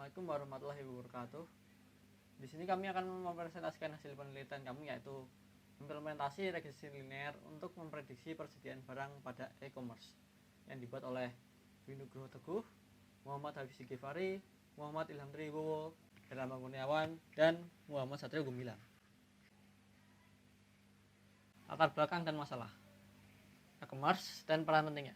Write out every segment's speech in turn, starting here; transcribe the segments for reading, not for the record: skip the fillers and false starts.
Assalamualaikum warahmatullahi wabarakatuh. Di sini kami akan mempresentasikan hasil penelitian kami, yaitu implementasi regresi linear untuk memprediksi persediaan barang pada e-commerce yang dibuat oleh Windu Nugroho Teguh, Muhammad Hafiz Ghifari, Muhammad Ilham Triwibowo, Herlambang Kurniawan, dan Muhammad Satrio Gumilang. Latar belakang dan masalah e-commerce dan peran pentingnya.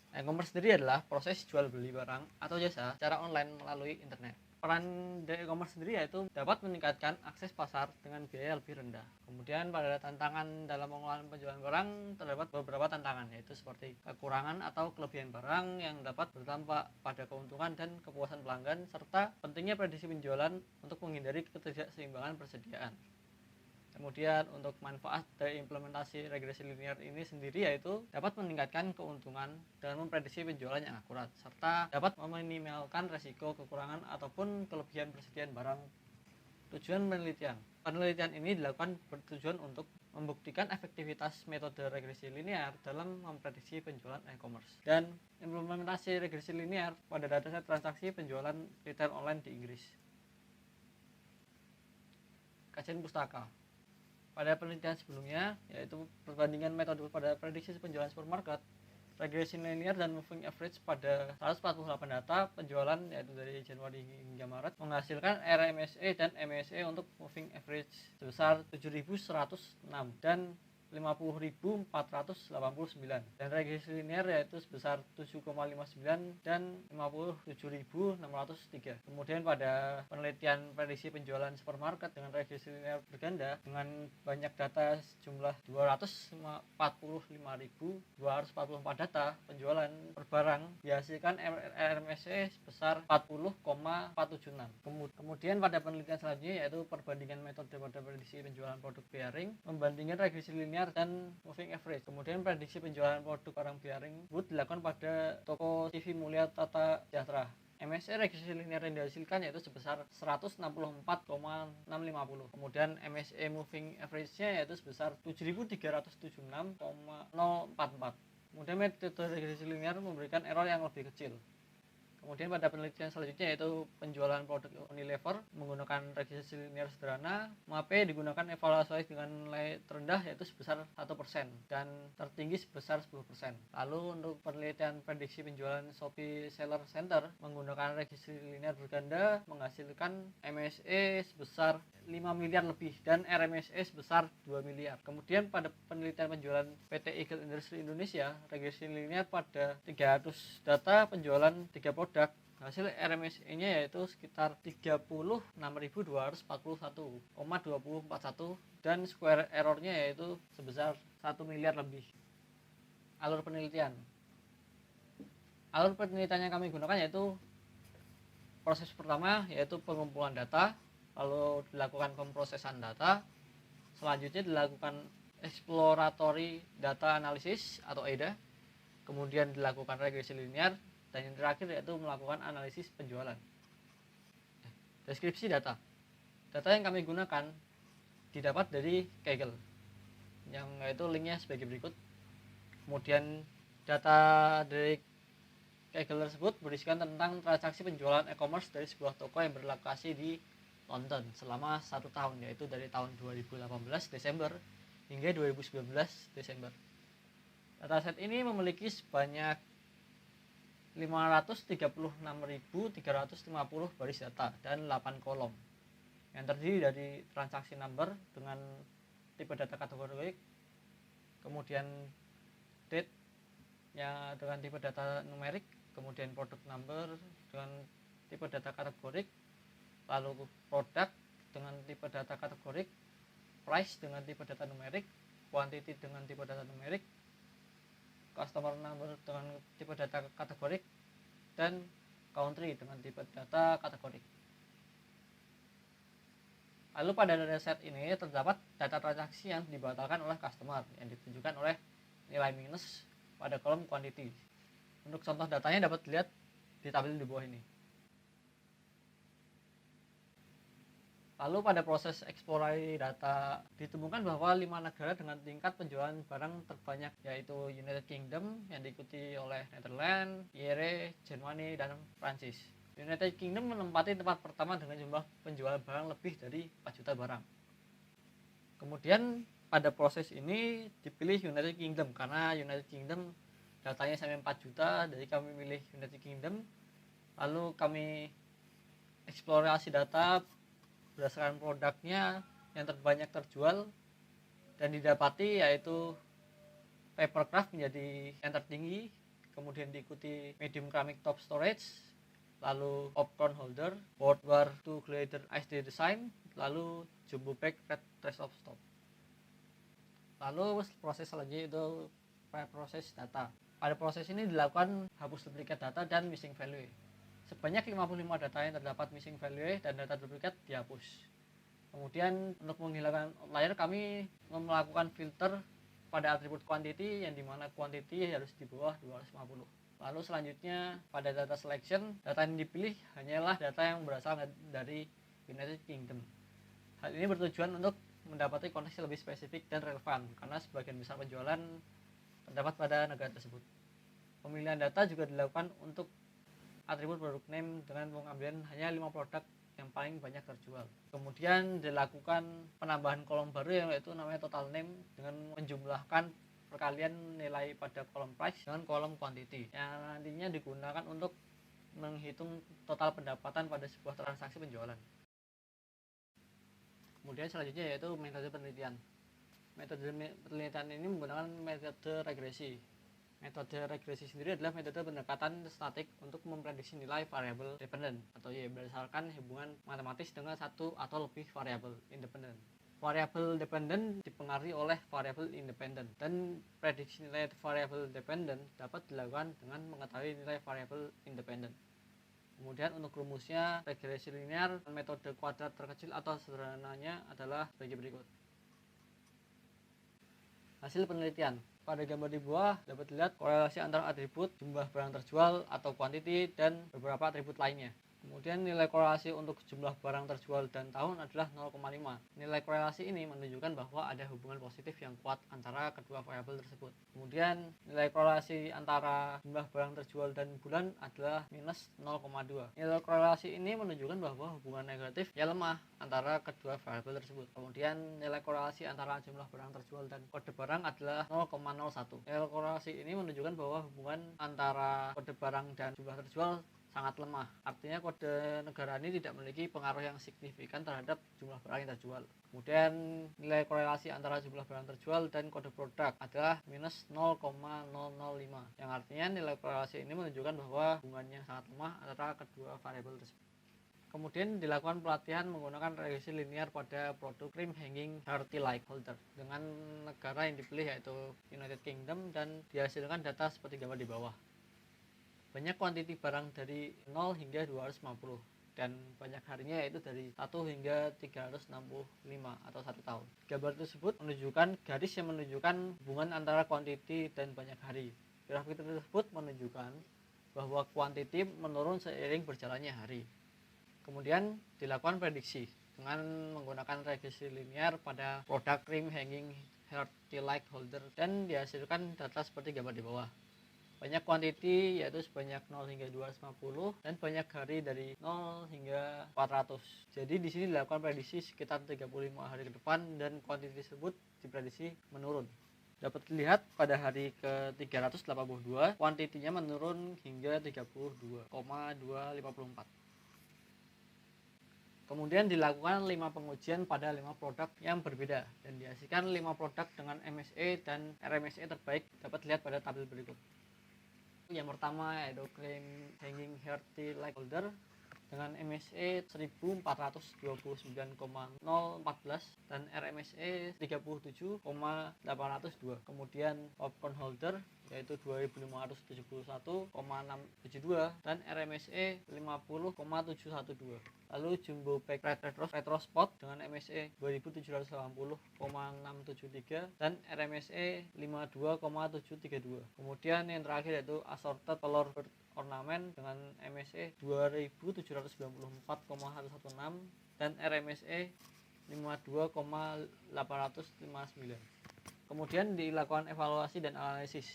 E-commerce sendiri adalah proses jual beli barang atau jasa secara online melalui internet. Peran dari e-commerce sendiri yaitu dapat meningkatkan akses pasar dengan biaya lebih rendah. Kemudian pada tantangan dalam pengelolaan penjualan barang terdapat beberapa tantangan, yaitu seperti kekurangan atau kelebihan barang yang dapat berdampak pada keuntungan dan kepuasan pelanggan, serta pentingnya prediksi penjualan untuk menghindari ketidakseimbangan persediaan. Kemudian untuk manfaat dari implementasi regresi linear ini sendiri yaitu dapat meningkatkan keuntungan dengan memprediksi penjualan yang akurat, serta dapat meminimalkan resiko kekurangan ataupun kelebihan persediaan barang. Tujuan penelitian ini dilakukan bertujuan untuk membuktikan efektivitas metode regresi linear dalam memprediksi penjualan e-commerce dan implementasi regresi linear pada dataset transaksi penjualan retail online di Inggris. Kajian pustaka. Pada penelitian sebelumnya, yaitu perbandingan metode pada prediksi penjualan supermarket, regresi linear dan moving average pada 148 data penjualan, yaitu dari Januari hingga Maret, menghasilkan RMSE dan MSE untuk moving average sebesar 7.106 dan 50.489, dan regresi linear yaitu sebesar 7,59 dan 57.603. Kemudian pada penelitian prediksi penjualan supermarket dengan regresi linear berganda dengan banyak data sejumlah 245.244 data penjualan per barang dihasilkan RMSE sebesar 40,476. Kemudian pada penelitian selanjutnya yaitu perbandingan metode pada prediksi penjualan produk bearing membandingkan regresi linear dan moving average. Kemudian prediksi penjualan produk barang bearing dilakukan pada toko TV Mulia Tata Sejahtera. MSE regresi linear yang dihasilkan yaitu sebesar 164,650. Kemudian MSE moving average-nya yaitu sebesar 7.376,044. Kemudian metode regresi linear memberikan error yang lebih kecil. Kemudian pada penelitian selanjutnya yaitu penjualan produk Unilever menggunakan regresi linear sederhana. MAPE digunakan evaluasi dengan nilai terendah yaitu sebesar 1% dan tertinggi sebesar 10%. Lalu untuk penelitian prediksi penjualan Shopee Seller Center menggunakan regresi linear berganda menghasilkan MSE sebesar 5 miliar lebih dan RMSE sebesar 2 miliar. Kemudian pada penelitian penjualan PT Eagle Industri Indonesia, regresi linear pada 300 data penjualan 3 produk, hasil RMSE-nya yaitu sekitar 36.241,2041 dan square error-nya yaitu sebesar 1 miliar lebih. Alur penelitian yang kami gunakan yaitu proses pertama yaitu pengumpulan data, lalu dilakukan pemrosesan data, selanjutnya dilakukan exploratory data analysis atau EDA, kemudian dilakukan regresi linear, dan yang terakhir yaitu melakukan analisis penjualan. Deskripsi data yang kami gunakan didapat dari Kaggle, yang yaitu linknya sebagai berikut. Kemudian data dari Kaggle tersebut berisikan tentang transaksi penjualan e-commerce dari sebuah toko yang berlokasi di London selama 1 tahun, yaitu dari tahun 2018 Desember hingga 2019 Desember. Dataset ini memiliki sebanyak 536.350 baris data dan 8 kolom yang terdiri dari transaksi number dengan tipe data kategorik, kemudian date yang dengan tipe data numerik, kemudian product number dengan tipe data kategorik, lalu produk dengan tipe data kategorik, price dengan tipe data numerik, quantity dengan tipe data numerik, customer number dengan tipe data kategorik, dan country dengan tipe data kategorik. Lalu pada dataset ini terdapat data transaksi yang dibatalkan oleh customer yang ditunjukkan oleh nilai minus pada kolom quantity. Untuk contoh datanya dapat dilihat ditampilkan di bawah ini. Lalu pada proses eksplorasi data ditemukan bahwa 5 negara dengan tingkat penjualan barang terbanyak yaitu United Kingdom yang diikuti oleh Netherlands, IRE, Jerman, dan Prancis. United Kingdom menempati tempat pertama dengan jumlah penjualan barang lebih dari 4 juta barang. Kemudian pada proses ini dipilih United Kingdom karena United Kingdom datanya sampai 4 juta, jadi kami pilih United Kingdom. Lalu kami eksplorasi data berdasarkan produknya yang terbanyak terjual dan didapati, yaitu papercraft menjadi yang tertinggi, kemudian diikuti medium keramik top storage, lalu popcorn holder, World War II glider SD design, lalu jumbo bag red trace of stock. Lalu proses selanjutnya itu proses data. Pada proses ini dilakukan hapus duplikat data dan missing value. Sebanyak 55 data yang terdapat missing value dan data duplikat dihapus. Kemudian untuk menghilangkan outlier kami melakukan filter pada atribut quantity, yang dimana quantity harus di bawah 250. Lalu selanjutnya pada data selection, data yang dipilih hanyalah data yang berasal dari United Kingdom. Hal ini bertujuan untuk mendapati konteks yang lebih spesifik dan relevan karena sebagian besar penjualan terdapat pada negara tersebut. Pemilihan data juga dilakukan untuk atribut produk name dengan pengambilan hanya 5 produk yang paling banyak terjual. Kemudian dilakukan penambahan kolom baru, yaitu namanya total name, dengan menjumlahkan perkalian nilai pada kolom price dengan kolom quantity yang nantinya digunakan untuk menghitung total pendapatan pada sebuah transaksi penjualan. Kemudian selanjutnya yaitu metode penelitian. Metode penelitian ini menggunakan metode regresi. Metode regresi sendiri adalah metode pendekatan statik untuk memprediksi nilai variabel dependent atau berdasarkan hubungan matematis dengan satu atau lebih variabel independen. Variabel dependent dipengaruhi oleh variabel independen, dan prediksi nilai variabel dependent dapat dilakukan dengan mengetahui nilai variabel independen. Kemudian untuk rumusnya regresi linear, metode kuadrat terkecil atau sederhananya adalah sebagai berikut. Hasil penelitian. Pada gambar di bawah dapat dilihat korelasi antara atribut jumlah barang terjual atau quantity dan beberapa atribut lainnya. Kemudian nilai korelasi untuk jumlah barang terjual dan tahun adalah 0,5. Nilai korelasi ini menunjukkan bahwa ada hubungan positif yang kuat antara kedua variabel tersebut. Kemudian nilai korelasi antara jumlah barang terjual dan bulan adalah minus 0,2. Nilai korelasi ini menunjukkan bahwa hubungan negatif yang lemah antara kedua variabel tersebut. Kemudian nilai korelasi antara jumlah barang terjual dan kode barang adalah 0,01. Nilai korelasi ini menunjukkan bahwa hubungan antara kode barang dan jumlah terjual sangat lemah. Artinya kode negara ini tidak memiliki pengaruh yang signifikan terhadap jumlah barang yang terjual. Kemudian nilai korelasi antara jumlah barang terjual dan kode produk adalah minus 0,005, yang artinya nilai korelasi ini menunjukkan bahwa hubungannya sangat lemah antara kedua variabel tersebut. Kemudian dilakukan pelatihan menggunakan regresi linear pada produk cream hanging hearty light holder dengan negara yang dipilih yaitu United Kingdom, dan dihasilkan data seperti gambar di bawah. Banyak kuantiti barang dari 0 hingga 250 dan banyak harinya yaitu dari 1 hingga 365 atau 1 tahun. Gambar tersebut menunjukkan garis yang menunjukkan hubungan antara kuantiti dan banyak hari. Grafik tersebut menunjukkan bahwa kuantiti menurun seiring berjalannya hari. Kemudian dilakukan prediksi dengan menggunakan regresi linear pada produk cream hanging hearty light holder dan dihasilkan data seperti gambar di bawah. Banyak kuantiti yaitu sebanyak 0 hingga 250 dan banyak hari dari 0 hingga 400. Jadi di sini dilakukan prediksi sekitar 35 hari ke depan dan kuantiti tersebut diprediksi menurun. Dapat dilihat pada hari ke-382 kuantitinya menurun hingga 32,254. Kemudian dilakukan 5 pengujian pada 5 produk yang berbeda dan dihasilkan 5 produk dengan MSE dan RMSE terbaik dapat dilihat pada tabel berikut. Yang pertama yaitu cream hanging hearty light holder dengan MSE 1429,014 dan RMSE 37,802. Kemudian popcorn holder yaitu 2571,672 dan RMSE 50,712. Lalu jumbo bag retro spot dengan MSE 2780,673 dan RMSE 52,732. Kemudian yang terakhir yaitu assorted color ornamen dengan MSE 2794,116 dan RMSE 52,859. Kemudian dilakukan evaluasi dan analisis.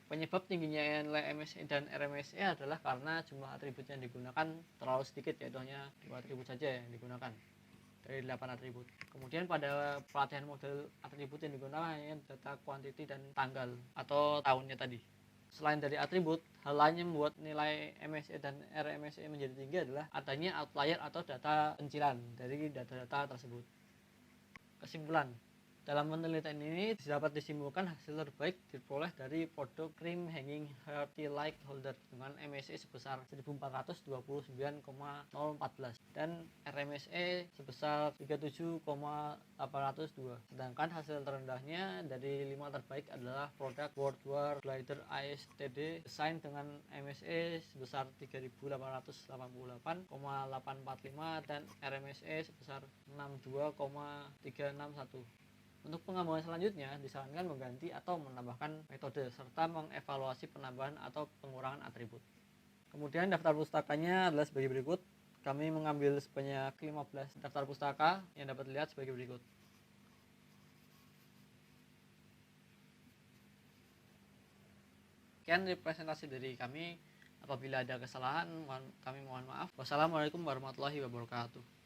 Penyebab tingginya nilai MSE dan RMSE adalah karena jumlah atribut yang digunakan terlalu sedikit, yaitu hanya 2 atribut saja yang digunakan dari 8 atribut. Kemudian pada pelatihan model atribut yang digunakan hanya data quantity dan tanggal atau tahunnya tadi. Selain dari atribut, hal lain yang membuat nilai MSE dan RMSE menjadi tinggi adalah adanya outlier atau data pencilan dari data-data tersebut. Kesimpulan, dalam penelitian ini dapat disimpulkan hasil terbaik diperoleh dari produk Cream Hanging Healthy Light Holder dengan MSE sebesar 1429,014 dan RMSE sebesar 37,802. Sedangkan hasil terendahnya dari 5 terbaik adalah produk Worldwear Glider ASTD desain dengan MSE sebesar 3888,845 dan RMSE sebesar 62,361. Untuk pengembangan selanjutnya, disarankan mengganti atau menambahkan metode serta mengevaluasi penambahan atau pengurangan atribut. Kemudian daftar pustakanya adalah sebagai berikut. Kami mengambil sebanyak 15 daftar pustaka yang dapat dilihat sebagai berikut. Sekian representasi dari kami. Apabila ada kesalahan, kami mohon maaf. Wassalamualaikum warahmatullahi wabarakatuh.